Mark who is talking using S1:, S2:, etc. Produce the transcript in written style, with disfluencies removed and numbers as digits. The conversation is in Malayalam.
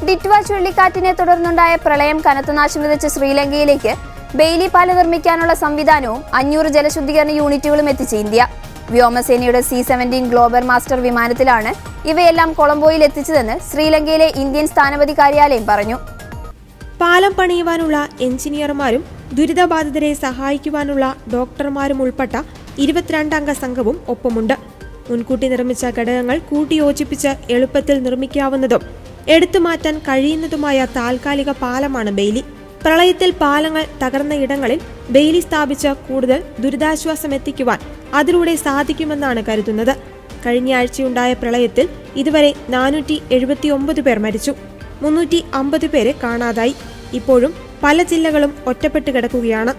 S1: ഡിറ്റ്വ ചുഴലിക്കാറ്റിനെ തുടർന്നുണ്ടായ പ്രളയം കനത്ത നാശം വിതച്ച ശ്രീലങ്കയിലേക്ക് ബെയിലി പാലം നിർമ്മിക്കാനുള്ള സംവിധാനവും 500 ജലശുദ്ധീകരണ യൂണിറ്റുകളും എത്തിച്ച ഇന്ത്യ. വ്യോമസേനയുടെ C-17 ഗ്ലോബൽ മാസ്റ്റർ വിമാനത്തിലാണ് ഇവയെല്ലാം കൊളംബോയിൽ എത്തിച്ചതെന്ന് ശ്രീലങ്കയിലെ ഇന്ത്യൻ സ്ഥാനപതി കാര്യാലയം പറഞ്ഞു.
S2: പാലം പണിയുവാനുള്ള എഞ്ചിനീയർമാരും ദുരിതബാധിതരെ സഹായിക്കുവാനുള്ള ഡോക്ടർമാരും ഉൾപ്പെട്ട 22 അംഗ സംഘവും ഒപ്പമുണ്ട്. മുൻകൂട്ടി നിർമ്മിച്ച ഘടകങ്ങൾ കൂട്ടിയോജിപ്പിച്ച് എളുപ്പത്തിൽ നിർമ്മിക്കാവുന്നതും എടുത്തു മാറ്റാൻ കഴിയുന്നതുമായ താൽക്കാലിക പാലമാണ് ബെയിലി. പ്രളയത്തിൽ പാലങ്ങൾ തകർന്ന ഇടങ്ങളിൽ ബെയിലി സ്ഥാപിച്ച് കൂടുതൽ ദുരിതാശ്വാസം എത്തിക്കുവാൻ അതിലൂടെ സാധിക്കുമെന്നാണ് കരുതുന്നത്. കഴിഞ്ഞ ആഴ്ചയുണ്ടായ പ്രളയത്തിൽ ഇതുവരെ 479 പേർ മരിച്ചു, 350 പേരെ കാണാതായി. ഇപ്പോഴും പല ജില്ലകളും ഒറ്റപ്പെട്ട് കിടക്കുകയാണ്.